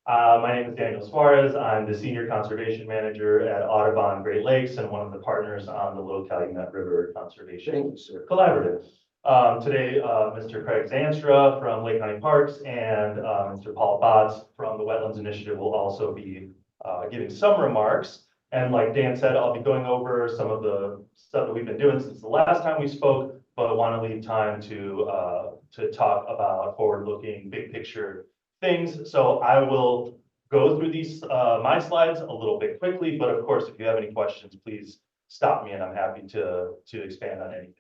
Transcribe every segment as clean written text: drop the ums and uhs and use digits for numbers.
My name is Daniel Suarez. I'm the Senior Conservation Manager at Audubon Great Lakes and one of the partners on the Little Calumet River Conservation Collaborative. Today, Mr. Craig Zanstra from Lake County Parks and Mr. Paul Botts from the Wetlands Initiative will also be giving some remarks. And like Dan said, I'll be going over some of the stuff that we've been doing since the last time we spoke, but I want to leave time to talk about forward-looking, big picture things. So I will go through these my slides a little bit quickly, but of course, if you have any questions, please stop me and I'm happy to expand on anything.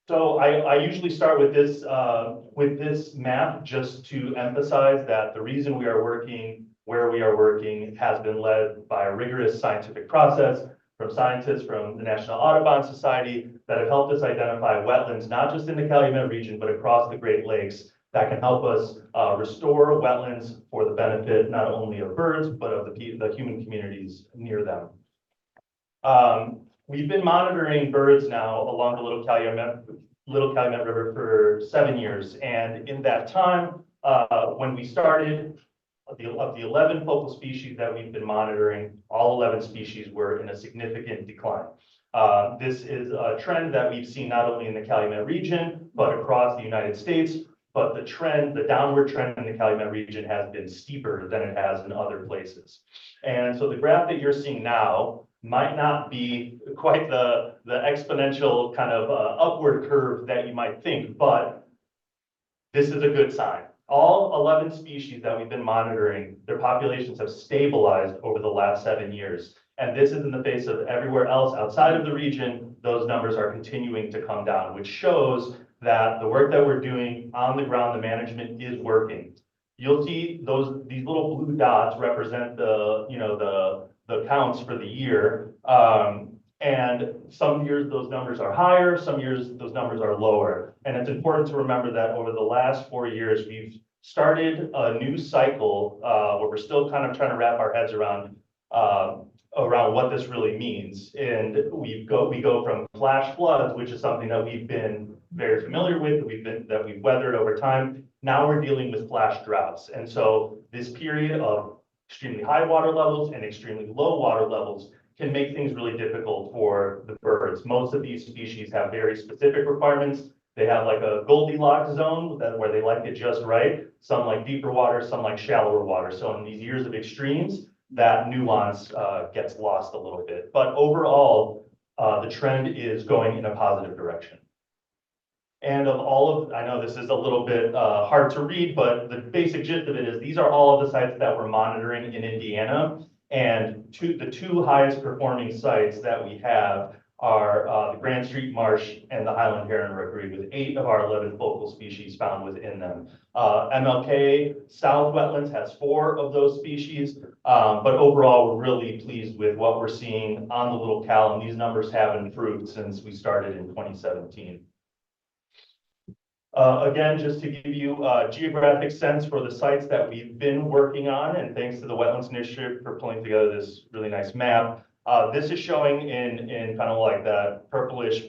So I usually start with this map just to emphasize that the reason we are working where we are working has been led by a rigorous scientific process from scientists from the National Audubon Society that have helped us identify wetlands, not just in the Calumet region, but across the Great Lakes that can help us restore wetlands for the benefit not only of birds, but of the human communities near them. We've been monitoring birds now along the Little Calumet River for 7 years. And in that time, when we started, of the 11 focal species that we've been monitoring, all 11 species were in a significant decline. This is a trend that we've seen not only in the Calumet region, but across the United States. But the downward trend in the Calumet region has been steeper than it has in other places. And so the graph that you're seeing now might not be quite the exponential kind of upward curve that you might think, but this is a good sign. All 11 species that we've been monitoring, their populations have stabilized over the last 7 years. And this is in the face of everywhere else outside of the region, those numbers are continuing to come down, which shows that the work that we're doing on the ground, the management is working. You'll see these little blue dots represent the counts for the year. And some years those numbers are higher, some years those numbers are lower. And it's important to remember that over the last 4 years, we've started a new cycle where we're still kind of trying to wrap our heads around what this really means. And we go from flash floods, which is something that we've been very familiar with, that we've weathered over time. Now we're dealing with flash droughts. And so this period of extremely high water levels and extremely low water levels can make things really difficult for the birds. Most of these species have very specific requirements. They have like a Goldilocks zone where they like it just right. Some like deeper water, some like shallower water. So in these years of extremes, that nuance gets lost a little bit. But overall, the trend is going in a positive direction. And I know this is a little bit hard to read, but the basic gist of it is these are all of the sites that we're monitoring in Indiana. And the two highest performing sites that we have are the Grand Street Marsh and the Highland Heron Rookery, with 8 of our 11 focal species found within them. MLK South Wetlands has 4 of those species, but overall we're really pleased with what we're seeing on the Little Cal, and these numbers have improved since we started in 2017. Again, just to give you a geographic sense for the sites that we've been working on, and thanks to the Wetlands Initiative for pulling together this really nice map. This is showing in kind of like that purplish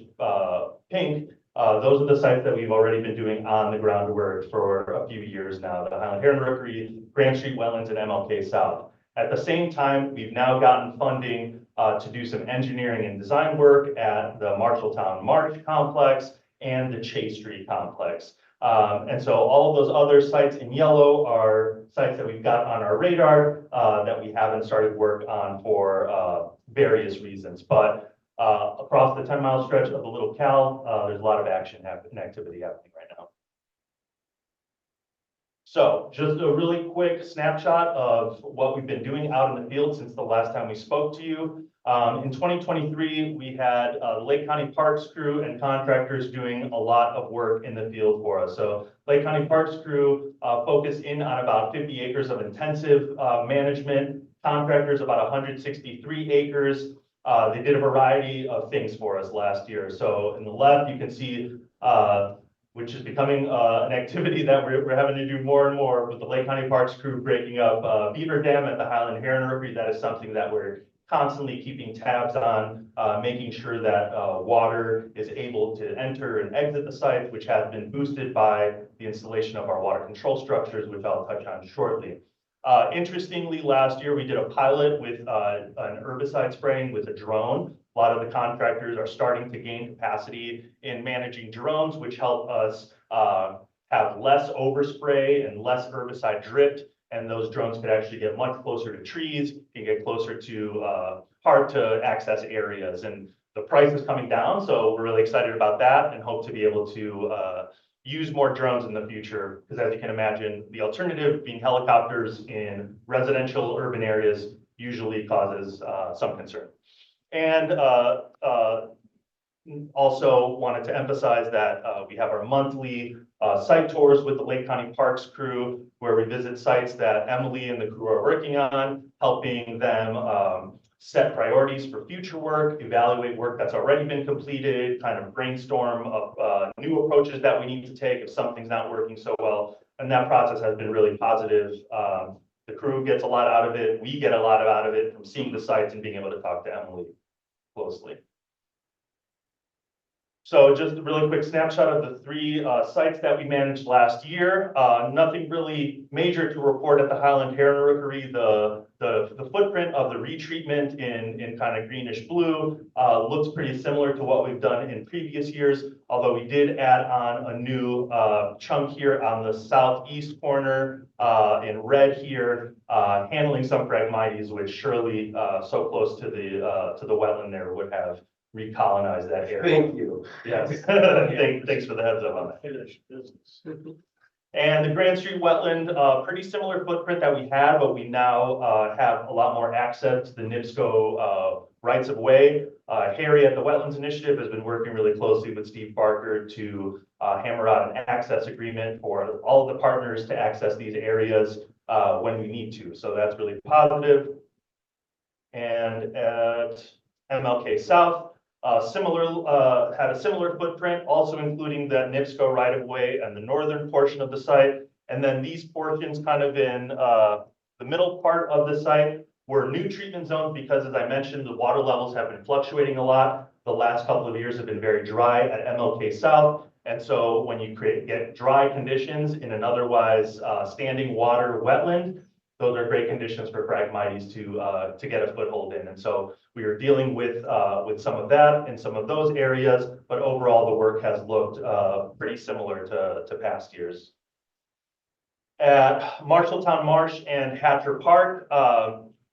pink. Those are the sites that we've already been doing on the ground work for a few years now, the Highland Heron Rookery, Grand Street Wetlands, and MLK South. At the same time, we've now gotten funding to do some engineering and design work at the Marshalltown Marsh Complex and the Chase Street Complex. And so all of those other sites in yellow are sites that we've got on our radar that we haven't started work on for various reasons. But across the 10-mile stretch of the Little Cal, there's a lot of action and activity happening right now. So just a really quick snapshot of what we've been doing out in the field since the last time we spoke to you. In 2023, we had the Lake County Parks crew and contractors doing a lot of work in the field for us. So Lake County Parks crew focused in on about 50 acres of intensive management, contractors about 163 acres. They did a variety of things for us last year. So in the left, you can see, which is becoming an activity that we're having to do more and more with the Lake County Parks crew, breaking up Beaver Dam at the Highland Heron Rookery. That is something that we're constantly keeping tabs on, making sure that water is able to enter and exit the site, which has been boosted by the installation of our water control structures, which I'll touch on shortly. Interestingly, last year we did a pilot with an herbicide spraying with a drone. A lot of the contractors are starting to gain capacity in managing drones, which help us have less overspray and less herbicide drift. And those drones could actually get much closer to trees, can get closer to hard to access areas. And the price is coming down, so we're really excited about that and hope to be able to use more drones in the future, because as you can imagine, the alternative being helicopters in residential urban areas usually causes some concern. And also wanted to emphasize that we have our monthly site tours with the Lake County Parks crew, where we visit sites that Emily and the crew are working on, helping them set priorities for future work, evaluate work that's already been completed, kind of brainstorm of new approaches that we need to take if something's not working so well. And that process has been really positive. The crew gets a lot out of it. We get a lot out of it from seeing the sites and being able to talk to Emily closely. So just a really quick snapshot of the three sites that we managed last year. Nothing really major to report at the Highland Heron Rookery. The footprint of the retreatment in kind of greenish blue looks pretty similar to what we've done in previous years, although we did add on a new chunk here on the southeast corner in red here, handling some Phragmites, which surely so close to the wetland there would have recolonize that area. Thank you. Yes. Thanks for the heads up on that. Finished business. And the Grand Street wetland, pretty similar footprint that we had, but we now have a lot more access to the NIPSCO rights of way. Harry at the Wetlands Initiative has been working really closely with Steve Barker to hammer out an access agreement for all of the partners to access these areas when we need to. So that's really positive. And at MLK South, had a similar footprint, also including that NIPSCO right-of-way and the northern portion of the site. And then these portions kind of in the middle part of the site were new treatment zones because, as I mentioned, the water levels have been fluctuating a lot. The last couple of years have been very dry at MLK South. And so when you get dry conditions in an otherwise standing water wetland, those are great conditions for Phragmites to get a foothold in. And so we are dealing with some of that in some of those areas, but overall the work has looked pretty similar to past years. At Marshalltown Marsh and Hatcher Park,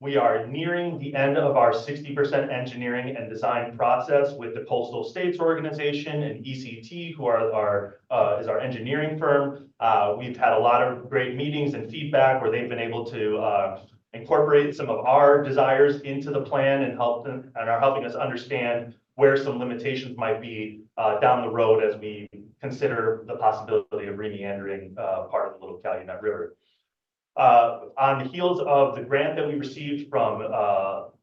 we are nearing the end of our 60% engineering and design process with the Coastal States Organization and ECT, who is our engineering firm. We've had a lot of great meetings and feedback where they've been able to incorporate some of our desires into the plan and are helping us understand where some limitations might be down the road as we consider the possibility of remeandering part of the Little Calumet River. On the heels of the grant that we received from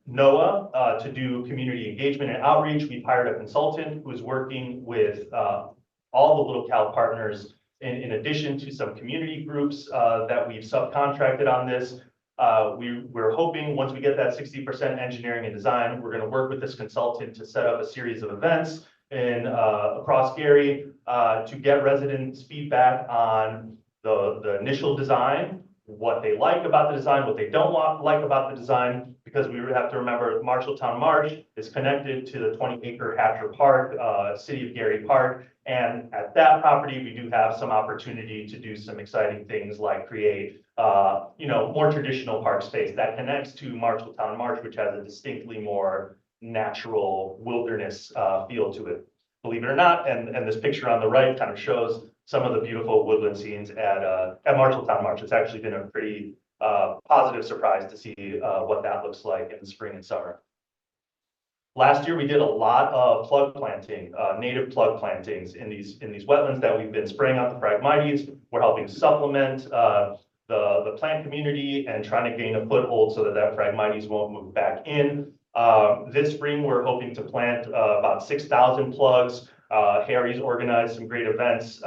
NOAA to do community engagement and outreach, we've hired a consultant who is working with all the Little Cal partners in addition to some community groups that we've subcontracted on this. We're hoping once we get that 60% engineering and design, we're going to work with this consultant to set up a series of events across Gary to get residents' feedback on the initial design, what they like about the design, what they don't like about the design, because we have to remember Marshalltown Marsh is connected to the 20-acre Hatcher Park, City of Gary Park. And at that property, we do have some opportunity to do some exciting things like create, more traditional park space that connects to Marshalltown Marsh, which has a distinctly more natural wilderness feel to it. Believe it or not, and this picture on the right kind of shows some of the beautiful woodland scenes at Marshalltown Marsh. It's actually been a pretty positive surprise to see what that looks like in the spring and summer. Last year, we did a lot of plug planting, native plug plantings in these wetlands that we've been spraying out the Phragmites. We're helping supplement the plant community and trying to gain a foothold so that Phragmites won't move back in. This spring, we're hoping to plant about 6,000 plugs. Harry's organized some great events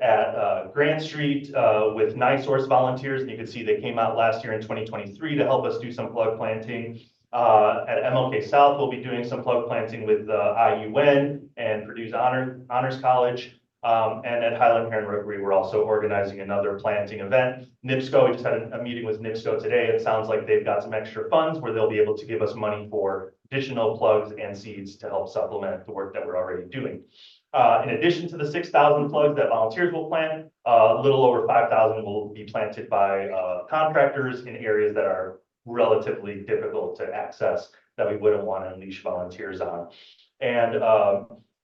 at Grant Street with NiSource volunteers. And you can see they came out last year in 2023 to help us do some plug planting. At MLK South, we'll be doing some plug planting with IUN and Purdue's Honors College. And at Highland Heron Rookery, we're also organizing another planting event. NIPSCO, we just had a meeting with NIPSCO today. It sounds like they've got some extra funds where they'll be able to give us money for additional plugs and seeds to help supplement the work that we're already doing. In addition to the 6,000 plugs that volunteers will plant, a little over 5,000 will be planted by contractors in areas that are relatively difficult to access that we wouldn't want to unleash volunteers on. And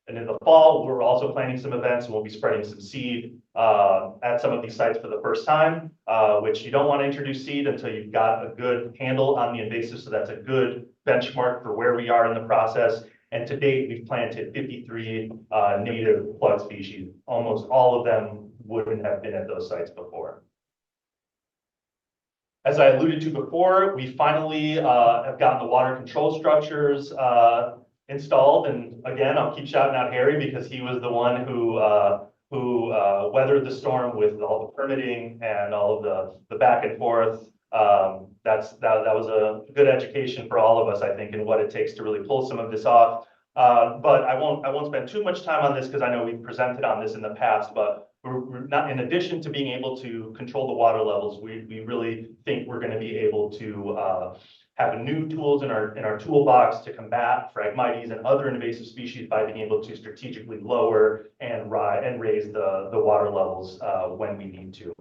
in the fall, we're also planning some events and we'll be spreading some seed at some of these sites for the first time, which you don't want to introduce seed until you've got a good handle on the invasive. So that's a good benchmark for where we are in the process. And to date, we've planted 53 native plug species. Almost all of them wouldn't have been at those sites before. As I alluded to before, we finally have gotten the water control structures installed. And again, I'll keep shouting out Harry because he was the one who weathered the storm with all the permitting and all of the back and forth. That was a good education for all of us, I think, in what it takes to really pull some of this off. But I won't spend too much time on this because I know we've presented on this in the past, but we're not, in addition to being able to control the water levels, we really think we're going to be able to have new tools in our toolbox to combat Phragmites and other invasive species by being able to strategically lower and raise the water levels when we need to.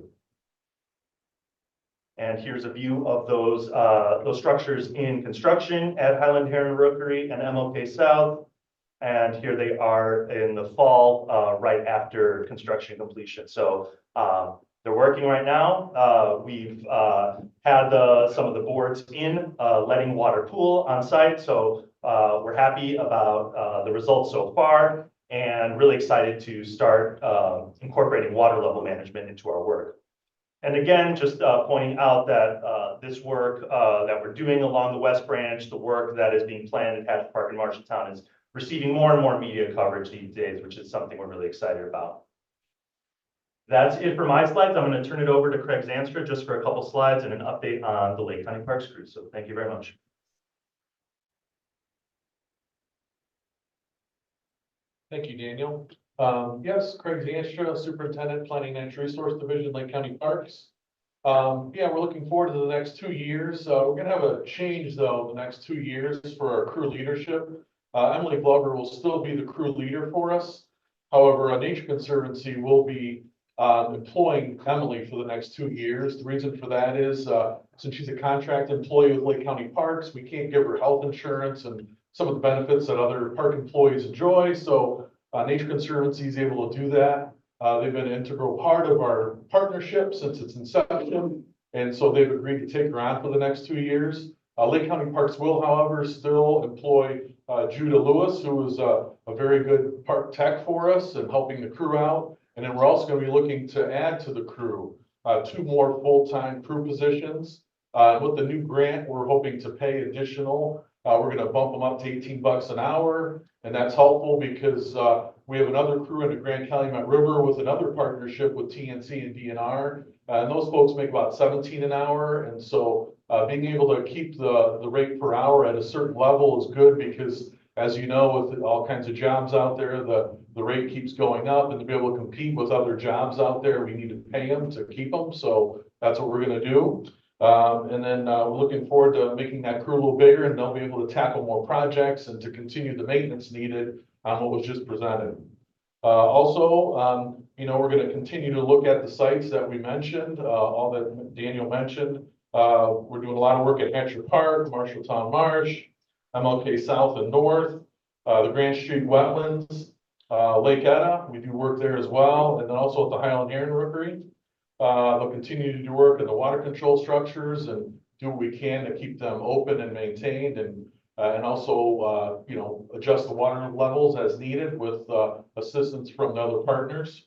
And here's a view of those structures in construction at Highland Heron Rookery and MLK South. And here they are in the fall, right after construction completion. So they're working right now. We've had some of the boards in letting water pool on site. So we're happy about the results so far and really excited to start incorporating water level management into our work. And again, just pointing out that this work that we're doing along the West Branch, the work that is being planned at Hatch Park in Marshalltown is receiving more and more media coverage these days, which is something we're really excited about. That's it for my slides. I'm going to turn it over to Craig Zanstra just for a couple slides and an update on the Lake County Parks crew. So thank you very much. Thank you, Daniel. Yes, Craig Zanstra, Superintendent, Planning and Natural Resource Division, Lake County Parks. Yeah, we're looking forward to the next 2 years. We're going to have a change, though, the next 2 years for our crew leadership. Emily Glover will still be the crew leader for us. However, Nature Conservancy will be employing Emily for the next 2 years. The reason for that is since she's a contract employee with Lake County Parks, we can't give her health insurance and some of the benefits that other park employees enjoy. So Nature Conservancy is able to do that. They've been an integral part of our partnership since its inception. And so they've agreed to take her on for the next 2 years. Lake County Parks will, however, still employ Judah Lewis, who is a very good park tech for us and helping the crew out. And then we're also going to be looking to add to the crew 2 more full-time crew positions. With the new grant, we're hoping to pay additional. We're going to bump them up to $18 an hour. And that's helpful because we have another crew in the Grand Calumet River with another partnership with TNC and DNR. And those folks make about $17 an hour. And so being able to keep the rate per hour at a certain level is good because, as you know, with all kinds of jobs out there, the rate keeps going up, and to be able to compete with other jobs out there, we need to pay them to keep them. So that's what we're going to do. And then we're looking forward to making that crew a little bigger, and they'll be able to tackle more projects and to continue the maintenance needed on what was just presented. Also, we're going to continue to look at the sites that we mentioned, all that Daniel mentioned. We're doing a lot of work at Hatcher Park, Marshalltown Marsh, MLK South and North, the Grand Street Wetlands, Lake Etta, we do work there as well, and then also at the Highland Heron Rookery. They'll continue to do work in the water control structures and do what we can to keep them open and maintained, and also adjust the water levels as needed with assistance from the other partners.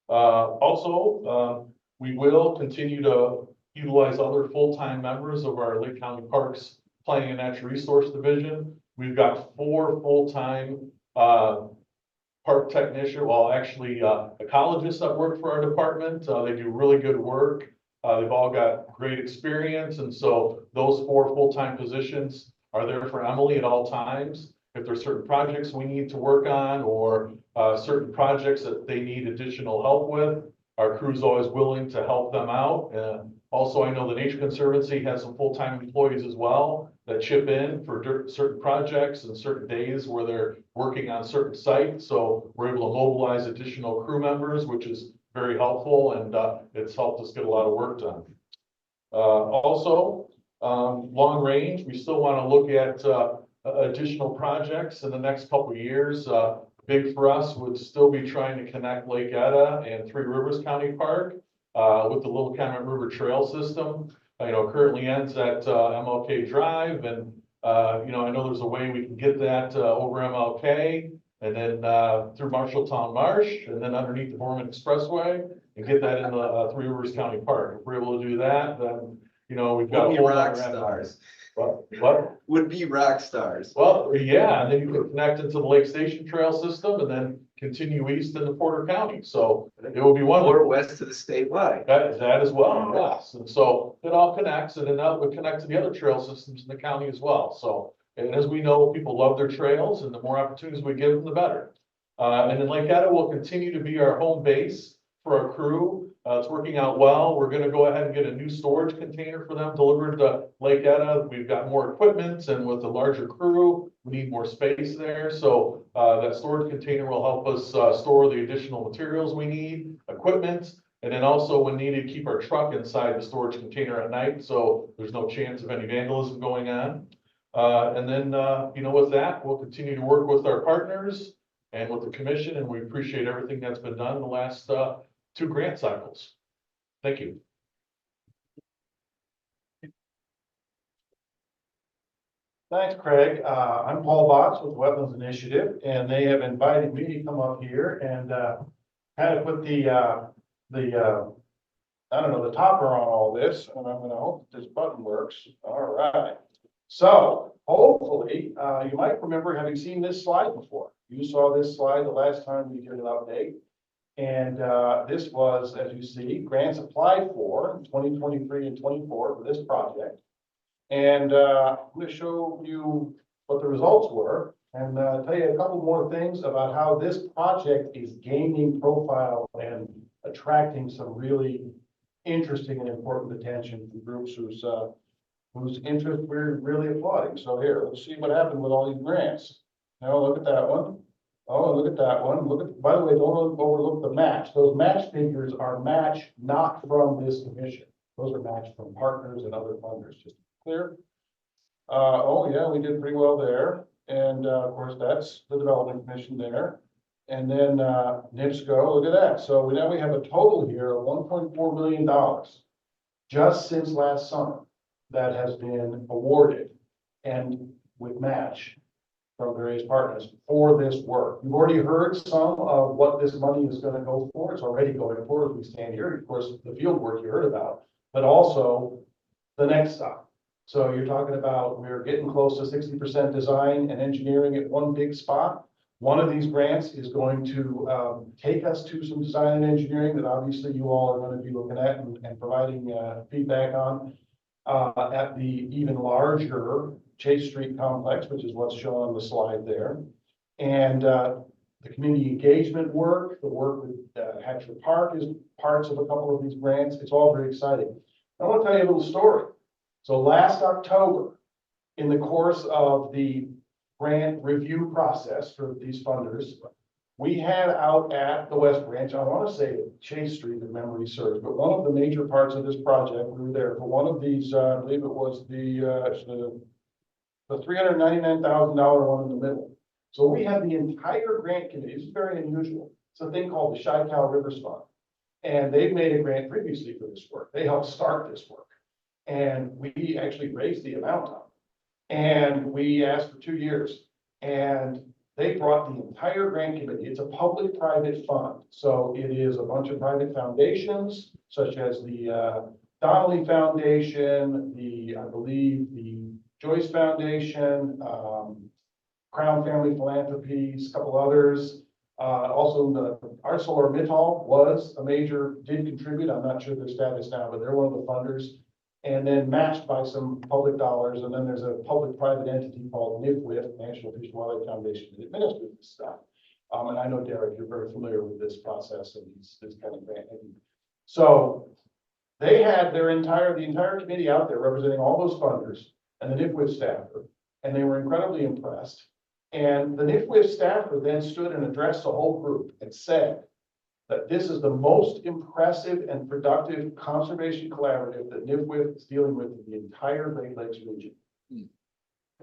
Also, we will continue to utilize other full-time members of our Lake County Parks Planning and Natural Resource Division. We've got 4 full-time park technician, well, actually ecologists that work for our department. They do really good work. They've all got great experience. And so those 4 full-time positions are there for Emily at all times. if there's certain projects we need to work on or certain projects that they need additional help with, our crew's always willing to help them out. Also, I know the Nature Conservancy has some full-time employees as well that chip in for certain projects and certain days where they're working on certain sites. So we're able to mobilize additional crew members, which is very helpful, and it's helped us get a lot of work done. Also, long range, we still want to look at additional projects in the next couple of years. Big for us would still be trying to connect Lake Etta and Three Rivers County Park with the Little Calumet River Trail System. Currently ends at MLK Drive, and I know there's a way we can get that over MLK and then through Marshalltown Marsh and then underneath the Borman Expressway and get that into Three Rivers County Park. If we're able to do that, then we've got Would a be whole rock other avenue. stars. What? Would be rock stars. Well, yeah, and then you can connect into the Lake Station Trail system and then continue east into Porter County. So it will be one Or west to the statewide. that as well, yes. And so it all connects, and then that would connect to the other trail systems in the county as well. So, and as we know, people love their trails, and the more opportunities we give them, the better. And then Lake Etta will continue to be our home base for our crew. It's working out well. We're gonna go ahead and get a new storage container for them delivered to Lake Etta. We've got more equipment, and with a larger crew, we need more space there. So that storage container will help us store the additional materials we need, equipment, and then also when needed, keep our truck inside the storage container at night, so there's no chance of any vandalism going on. And then with that, we'll continue to work with our partners and with the commission, and we appreciate everything that's been done in the last 2 grant cycles. Thank you. Thanks, Craig. I'm Paul Botts with Wetlands Initiative, and they have invited me to come up here and kind of put the I don't know, the topper on all this, and I'm gonna hope this button works. All right. So hopefully, you might remember having seen this slide before. You saw this slide the last time we did an update. And this was, as you see, grants applied for in 2023 and 24 for this project. And I'm going to show you what the results were and tell you a couple more things about how this project is gaining profile and attracting some really interesting and important attention from groups whose interest we're really applauding. So here, let's see what happened with all these grants. Now look at that one. Oh, look at that one. Look at, by the way, don't overlook the match. Those match figures are match not from this commission. Those are matched from partners and other funders, just to be clear. Oh yeah, we did pretty well there. And of course, that's the Development Commission there. And then NIPSCO, look at that. So now we have a total here of $1.4 million just since last summer that has been awarded and with match from various partners for this work. You've already heard some of what this money is going to go for. It's already going for as we stand here. Of course, the field work you heard about, but also the next stop. So you're talking about, we're getting close to 60% design and engineering at one big spot. One of these grants is going to take us to some design and engineering that obviously you all are going to be looking at and providing feedback on at the even larger Chase Street complex, which is what's shown on the slide there. And the community engagement work, the work with Hatcher Park is parts of a couple of these grants. It's all very exciting. I want to tell you a little story. So last October, in the course of the grant review process for these funders, we had out at the West Branch, I want to say Chase Street, if memory serves, but one of the major parts of this project, we were there for one of these, I believe it was the $399,000 one in the middle. So we had the entire grant committee. This is very unusual. It's a thing called the Chi-Cal Rivers Fund. And they've made a grant previously for this work. They helped start this work. And we actually raised the amount up. And we asked for 2 years. And they brought the entire grant committee. It's a public-private fund. So it is a bunch of private foundations, such as the Donnelly Foundation, I believe the Joyce Foundation, Crown Family Philanthropies, a couple others. Also, the ArcelorMittal was a major, did contribute. I'm not sure their status now, but they're one of the funders. and then matched by some public dollars, and then there's a public-private entity called NIFWIF, National Fish and Wildlife Foundation, that administers this stuff. And I know, Derek, you're very familiar with this process and this kind of grant. So they had the entire committee out there representing all those funders and the NIFWIF staffer, and they were incredibly impressed. And the NIFWIF staffer then stood and addressed the whole group and said that this is the most impressive and productive conservation collaborative that NIFWIF is dealing with in the entire Great Lakes region.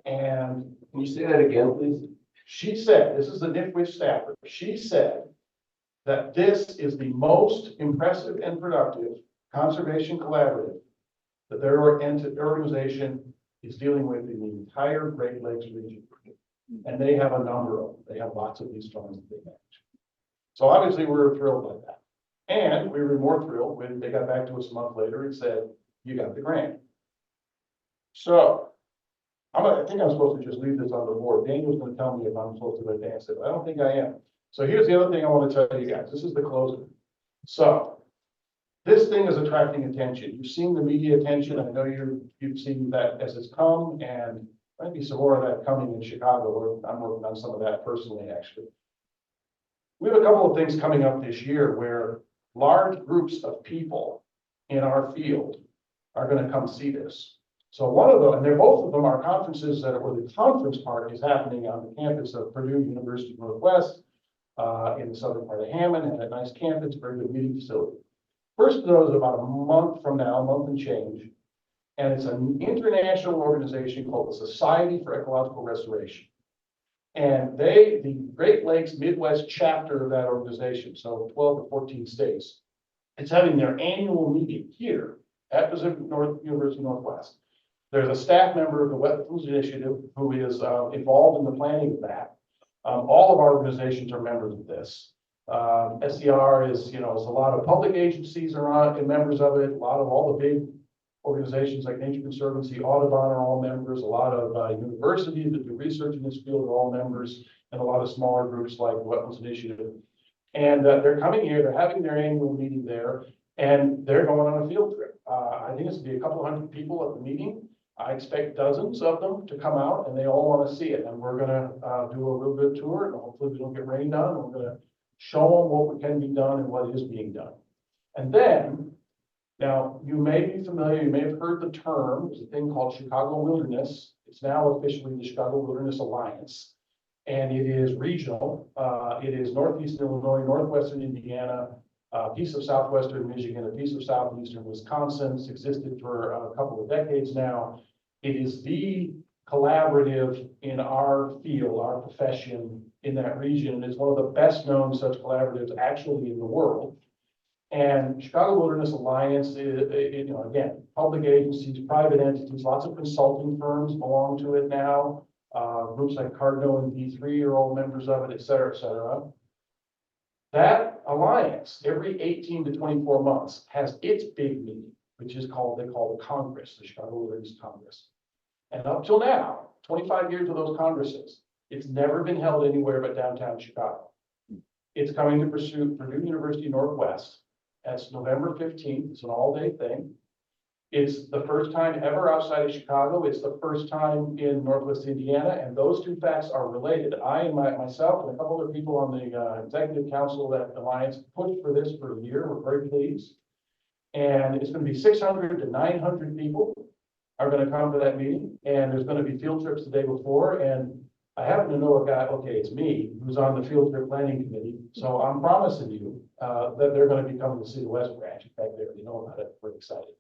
And Can you say that again, please? she said, this is the NIFWIF staffer, she said that this is the most impressive and productive conservation collaborative that their organization is dealing with in the entire Great Lakes region. And they have a number of them. They have lots of these funds that they manage. So obviously we're thrilled by that. And we were more thrilled when they got back to us a month later and said, you got the grant. So I think I'm supposed to just leave this on the board. Daniel's going to tell me if I'm supposed to advance it, but I don't think I am. So here's the other thing I want to tell you guys. This is the closer. So this thing is attracting attention. You've seen the media attention. I know you've seen that as it's come, and might be some more of that coming in Chicago. I'm working on some of that personally, actually. We have a couple of things coming up this year where large groups of people in our field are going to come see this. So one of them, and they're both of them are conferences that where the conference part is happening on the campus of Purdue University Northwest in the southern part of Hammond, and a nice campus, very good meeting facility. First of those about a month from now, a month and change, and it's an international organization called the Society for Ecological Restoration. And the Great Lakes Midwest chapter of that organization, so 12 to 14 states, it's having their annual meeting here at Pacific University Northwest. There's a staff member of the Wetlands Initiative who is involved in the planning of that. All of our organizations are members of this. SCR is, is a lot of public agencies are on and members of it. A lot of all the big organizations like Nature Conservancy, Audubon are all members. A lot of universities that do research in this field are all members, and a lot of smaller groups like the Wetlands Initiative. And they're coming here. They're having their annual meeting there, and they're going on a field trip. I think it's going to be a couple hundred people at the meeting. I expect dozens of them to come out, and they all want to see it. And we're going to do a little bit of tour, and hopefully we don't get rained on. We're going to show them what can be done and what is being done. And then, now you may be familiar, you may have heard the term, there's a thing called Chicago Wilderness. It's now officially the Chicago Wilderness Alliance, and it is regional. It is Northeastern Illinois, Northwestern Indiana, a piece of Southwestern Michigan, a piece of Southeastern Wisconsin. It's existed for a couple of decades now. It is the collaborative in our field, our profession in that region. It's one of the best known such collaboratives actually in the world. And Chicago Wilderness Alliance is, again, public agencies, private entities, lots of consulting firms belong to it now. Groups like Cardno and D3 are all members of it, et cetera, et cetera. That alliance, every 18 to 24 months, has its big meeting, which is called, they call the Congress, the Chicago Wilderness Congress. And up till now, 25 years of those congresses, it's never been held anywhere but downtown Chicago. It's coming to Purdue University Northwest. That's November 15th. It's an all-day thing. It's the first time ever outside of Chicago. It's the first time in Northwest Indiana, and those two facts are related. I and myself and a couple other people on the executive council of that alliance pushed for this for a year. We're very pleased. And it's going to be 600 to 900 people are going to come to that meeting, and there's going to be field trips the day before. And I happen to know a guy, okay, it's me, who's on the field trip planning committee. So I'm promising you that they're going to be coming to see the West Branch. In fact, they already know about it. We're excited.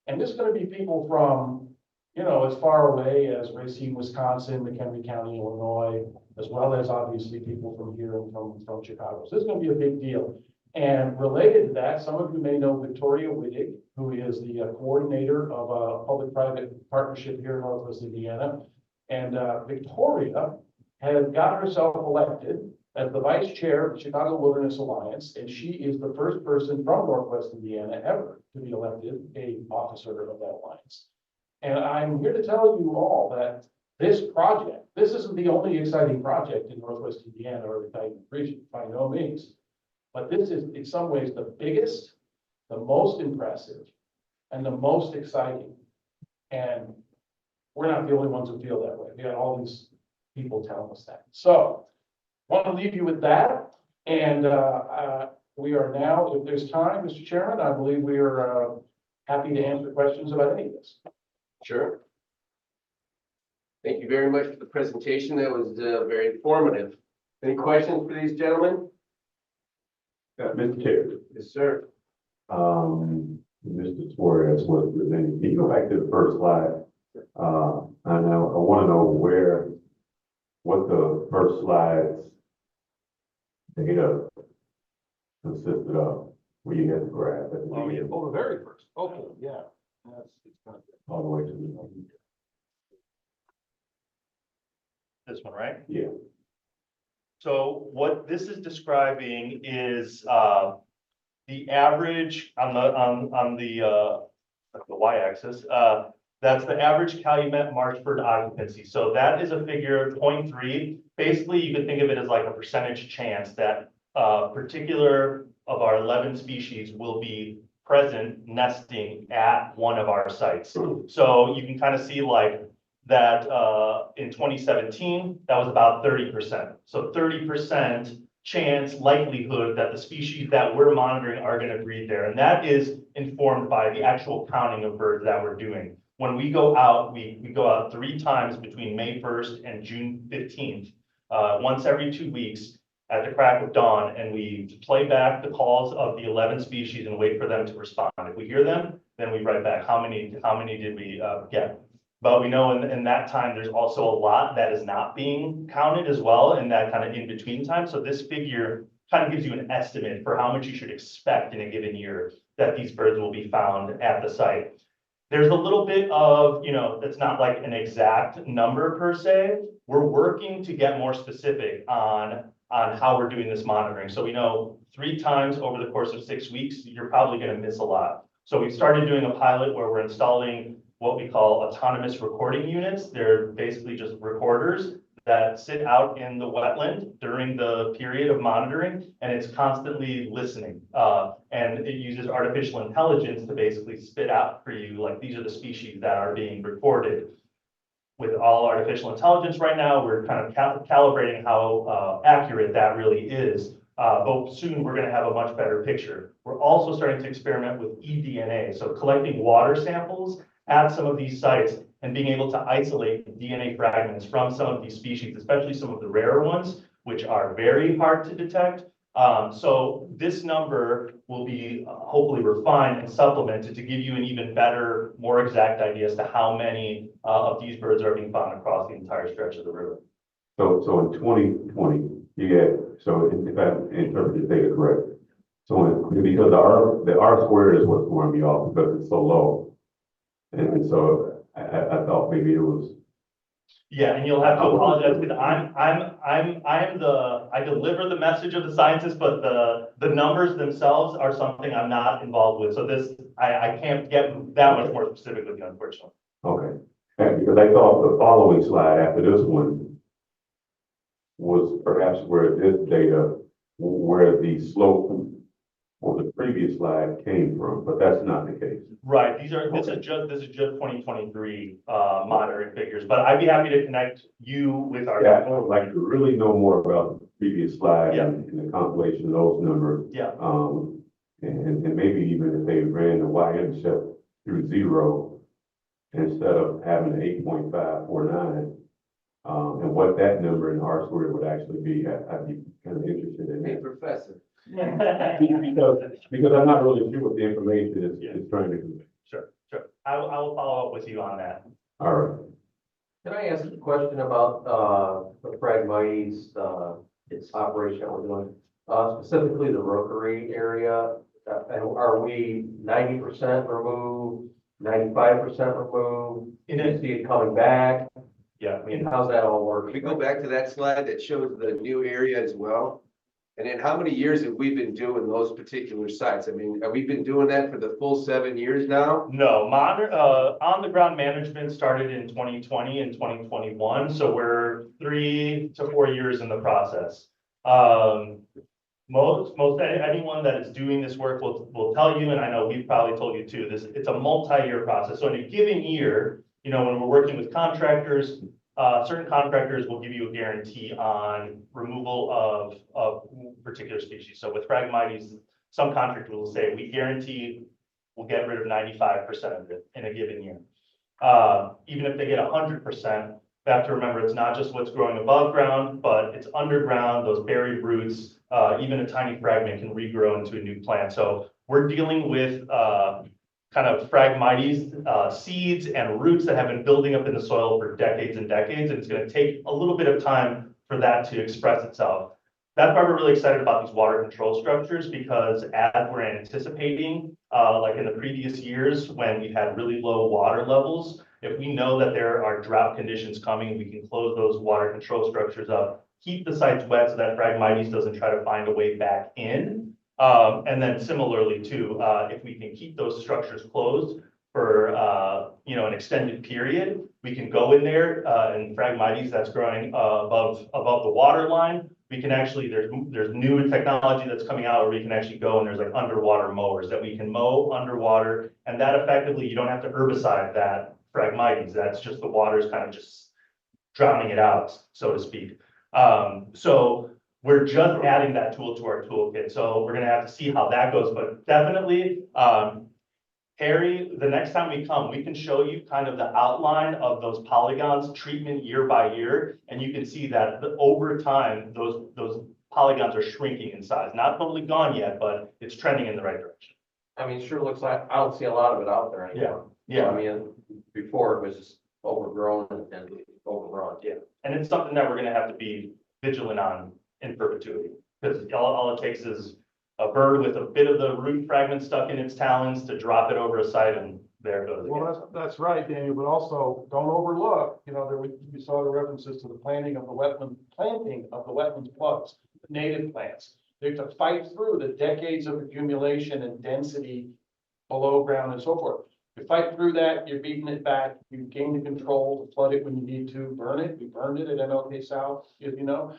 And this is going to be people from, as far away as Racine, Wisconsin, McHenry County, Illinois, as well as obviously people from here and from Chicago. So this is going to be a big deal. And related to that, some of you may know Victoria Wittig, who is the coordinator of a public-private partnership here in Northwest Indiana. And Victoria has got herself elected as the vice chair of the Chicago Wilderness Alliance, and she is the first person from Northwest Indiana ever to be elected an officer of that alliance. And I'm here to tell you all that this project, this isn't the only exciting project in Northwest Indiana or the Titan region, by no means, but this is in some ways the biggest, the most impressive, and the most exciting And we're not the only ones who feel that way. We got all these people telling us that. So, want to leave you with that. And, we are now, if there's time, Mr. Chairman, I believe we are, happy to answer questions about any of this. Sure. Thank you very much for the presentation. That was very informative. Any questions for these gentlemen? Mr. Chair, Yes, sir. Mr. Suarez was presenting. Can you go back to the first slide? I want to know what the first slide's data consisted of, where you had the graph at the beginning, Oh, the very first. Okay, yeah. all the way to the. This one, right? Yeah. So what this is describing is, the average on the y-axis, that's the average Calumet Marchford occupancy. So that is a figure of 0.3. Basically, you could think of it as like a percentage chance that particular of our 11 species will be present nesting at one of our sites. So you can kind of see like that in 2017, that was about 30%. So 30% chance likelihood that the species that we're monitoring are going to breed there. And that is informed by the actual counting of birds that we're doing. When we go out, we go out 3 times between May 1st and June 15th, once every 2 weeks at the crack of dawn, and we play back the calls of the 11 species and wait for them to respond. If we hear them, then we write back how many did we get. But we know in that time, there's also a lot that is not being counted as well in that kind of in-between time. So this figure kind of gives you an estimate for how much you should expect in a given year that these birds will be found at the site. There's a little bit of, it's not like an exact number per se. We're working to get more specific on how we're doing this monitoring. So we know 3 times over the course of 6 weeks, you're probably going to miss a lot. So we started doing a pilot where we're installing what we call autonomous recording units. They're basically just recorders that sit out in the wetland during the period of monitoring, and it's constantly listening. And it uses artificial intelligence to basically spit out for you, like, these are the species that are being recorded. With all artificial intelligence right now, we're kind of calibrating how accurate that really is. But soon we're going to have a much better picture. We're also starting to experiment with eDNA, so collecting water samples at some of these sites and being able to isolate DNA fragments from some of these species, especially some of the rarer ones, which are very hard to detect. So this number will be hopefully refined and supplemented to give you an even better, more exact idea as to how many of these birds are being found across the entire stretch of the river. So in 2020, so if I interpret the data correct, so because the R squared is what's throwing me off because it's so low. And so I thought maybe it was. Yeah, and you'll have to apologize because I deliver the message of the scientists, but the numbers themselves are something I'm not involved with. So I can't get that much more specific with you, unfortunately. Okay, and because I thought the following slide after this one was perhaps where the slope or the previous slide came from, but that's not the case. Right, this is just 2023 monitoring figures, but I'd be happy to connect you with our. Yeah, I would like to really know more about the previous slide Yeah. and the compilation of those numbers. Yeah. And maybe even if they ran the y-intercept through 0 instead of having an 8.549, and what that number in R squared would actually be, I'd be kind of interested in Hey, that. Professor. Because I'm not really sure what the information is trying to convey. Sure. I will follow up with you on that. All right. Can I ask a question about the Phragmites, its operation that we're doing, specifically the rookery area? And are we 90% removed, 95% removed? It Do you is, see it coming back? yeah, I mean, how's that all work? Can we go back to that slide that shows the new area as well? And then how many years have we been doing those particular sites? I mean, have we been doing that for the full 7 years now? no, on the ground management started in 2020 and 2021, so we're 3 to 4 years in the process. Anyone that is doing this work will tell you, and I know we've probably told you too, it's a multi-year process. So in a given year, you know, when we're working with contractors, certain contractors will give you a guarantee on removal of particular species. So with Phragmites, some contractors will say, we guarantee we'll get rid of 95% of it in a given year. Even if they get 100%, they have to remember it's not just what's growing above ground, but it's underground, those buried roots, even a tiny fragment can regrow into a new plant. So we're dealing with kind of Phragmites seeds and roots that have been building up in the soil for decades and decades, and it's going to take a little bit of time for that to express itself. That's why we're really excited about these water control structures, because as we're anticipating, like in the previous years when we had really low water levels, if we know that there are drought conditions coming, we can close those water control structures up, keep the sites wet so that Phragmites doesn't try to find a way back in. And then similarly too, if we can keep those structures closed for, you know, an extended period, we can go in there and Phragmites that's growing above the water line. We can actually, there's new technology that's coming out where we can actually go and there's like underwater mowers that we can mow underwater, and that effectively, you don't have to herbicide that Phragmites. That's just the water's kind of just drowning it out, so to speak. So we're just adding that tool to our toolkit. So we're gonna have to see how that goes, but definitely, Harry, the next time we come, we can show you kind of the outline of those polygons treatment year by year. And you can see that over time, those polygons are shrinking in size. Not totally gone yet, but it's trending in the right direction. I mean, it sure looks like, I don't see a lot of it out there anymore. Yeah. I mean, before it was just overgrown and overgrown. Yeah, and it's something that we're gonna have to be vigilant on in perpetuity. Because all it takes is a bird with a bit of the root fragment stuck in its talons to drop it over a site, and there it goes again. Well, that's right, Daniel, but also don't overlook, you know, we saw the references to the planting of the wetlands plugs, the native plants. They have to fight through the decades of accumulation and density below ground and so forth. You fight through that, you're beating it back, you gain the control to flood it when you need to, burn it. We burned it at MLK South, you know.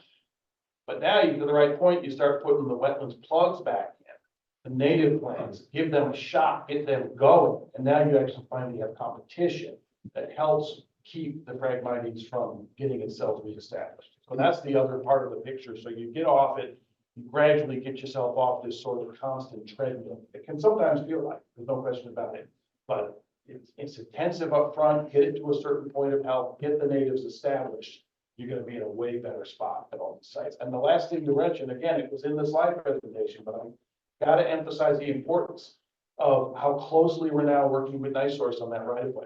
But now you get to the right point, you start putting the wetlands plugs back in, the native plants, give them a shot, get them going. And now you actually finally have competition that helps keep the Phragmites from getting itself reestablished. So that's the other part of the picture. So you get off it, you gradually get yourself off this sort of constant treadmill. It can sometimes feel like, there's no question about it, but it's intensive up front. Get it to a certain point of health, get the natives established. You're gonna be in a way better spot at all the sites. And the last thing to mention, again, it was in the slide presentation, but I gotta emphasize the importance of how closely we're now working with NiSource on that right of way.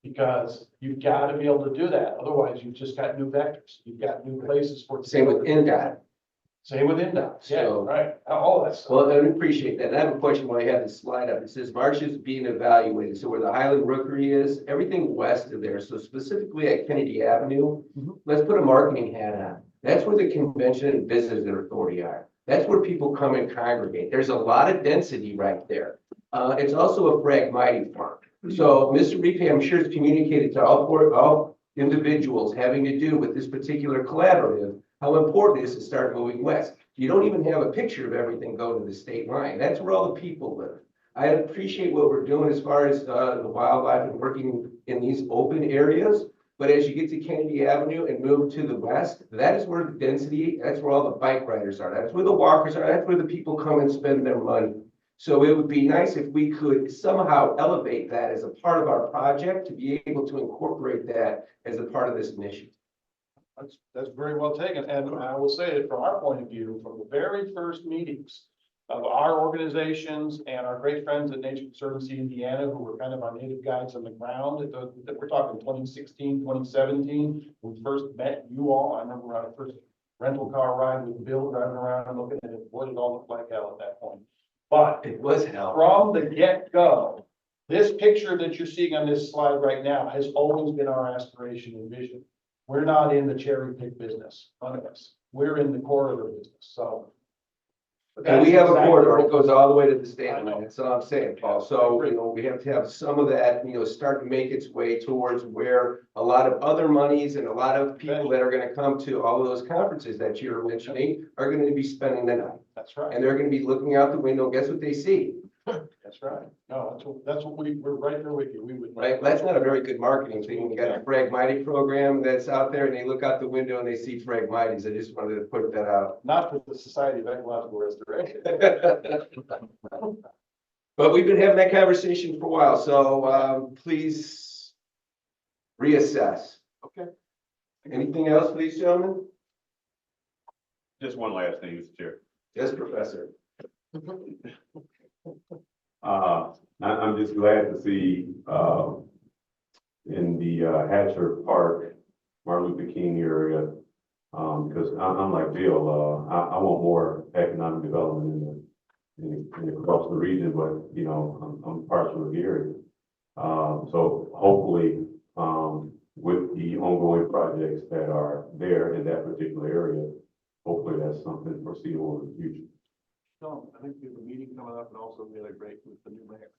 Because you've got to be able to do that. Otherwise, you've just got new vectors. You've got new places for. Same with NDOT. Same with NDOT. Yeah, So- right. All that stuff. Well, I appreciate that. And I have a question while I have this slide up. It says Marsh is being evaluated. So where the Highland Rookery is, everything west of there, so specifically at Kennedy Avenue, let's put a marketing hat on. That's where the Convention and Visitor Authority are. That's where people come and congregate. There's a lot of density right there. It's also a Phragmite farm. So Mr. Repay, I'm sure, has communicated to all individuals having to do with this particular collaborative how important it is to start moving west. You don't even have a picture of everything going to the state line. That's where all the people live. I appreciate what we're doing as far as the wildlife and working in these open areas. But as you get to Kennedy Avenue and move to the west, that is where the density, that's where all the bike riders are. That's where the walkers are. That's where the people come and spend their money. So it would be nice if we could somehow elevate that as a part of our project to be able to incorporate that as a part of this initiative. That's very well taken. And I will say it from our point of view, from the very first meetings of our organizations and our great friends at Nature Conservancy Indiana, who were kind of our native guides on the ground, we're talking 2016, 2017, when we first met you all. I remember our first rental car ride with Bill driving around and looking at it. What it all looked like hell at that point. But It was hell. from the get-go, this picture that you're seeing on this slide right now has always been our aspiration and vision. We're not in the cherry pick business, none of us. We're in the corridor business, so. And we have a That's corridor, exactly it goes all the way to the state I know. line, that's all I'm saying, Paul. So, you know, we have to have some of that, you know, start to make its way towards where a lot of other monies and a lot of people that are gonna come to all of those conferences that you're mentioning are gonna be spending the night. That's right. And they're gonna be looking out the window, guess what they see? That's That's right. No, that's what we're right there with you. We would. Right, that's not a very good marketing thing. You got a Phragmites program that's out there and they look out the window and they see Phragmites. I just wanted to put that out. Not for the Society of Ecological Restoration. But we've been having that conversation for a while, so, please reassess. Okay. Anything else, please, gentlemen? Just one last thing, Mr. Chair. Yes, Professor. I'm just glad to see, in the, Hatcher Park, Martin Luther King area, because I'm like Bill, I want more economic development in across the region, but, you know, I'm partial to the area. So hopefully, with the ongoing projects that are there in that particular area, hopefully that's something foreseeable in the future. So I think we have a meeting coming up and also we had a great with the new mayor.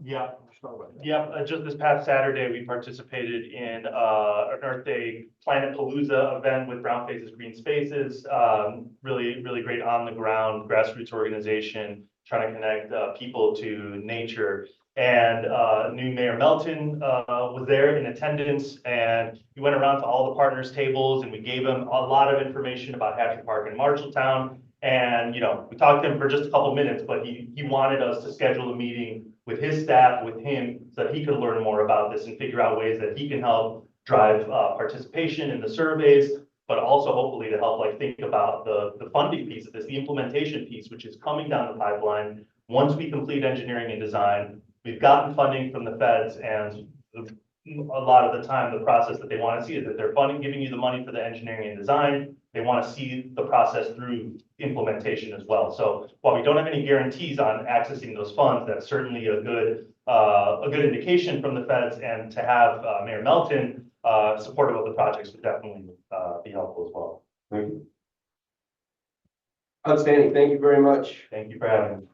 Yeah. Let's talk about that. Yep, just this past Saturday, we participated in an Earth Day Planet Palooza event with Brown Faces Green Spaces. Really great on the ground grassroots organization trying to connect people to nature. And new Mayor Melton was there in attendance, and he went around to all the partners' tables and we gave him a lot of information about Hatcher Park and Marshalltown. And, you know, we talked to him for just a couple minutes, but he wanted us to schedule a meeting with his staff, with him, so that he could learn more about this and figure out ways that he can help drive participation in the surveys, but also hopefully to help like think about the funding piece of this, the implementation piece, which is coming down the pipeline. Once we complete engineering and design, we've gotten funding from the feds, and a lot of the time, the process that they want to see is that they're funding, giving you the money for the engineering and design. They want to see the process through implementation as well. So while we don't have any guarantees on accessing those funds, that's certainly a good indication from the feds, and to have Mayor Melton supportive of the projects would definitely be helpful as well. Thank you. Outstanding. Thank you very much. Thank you for having me.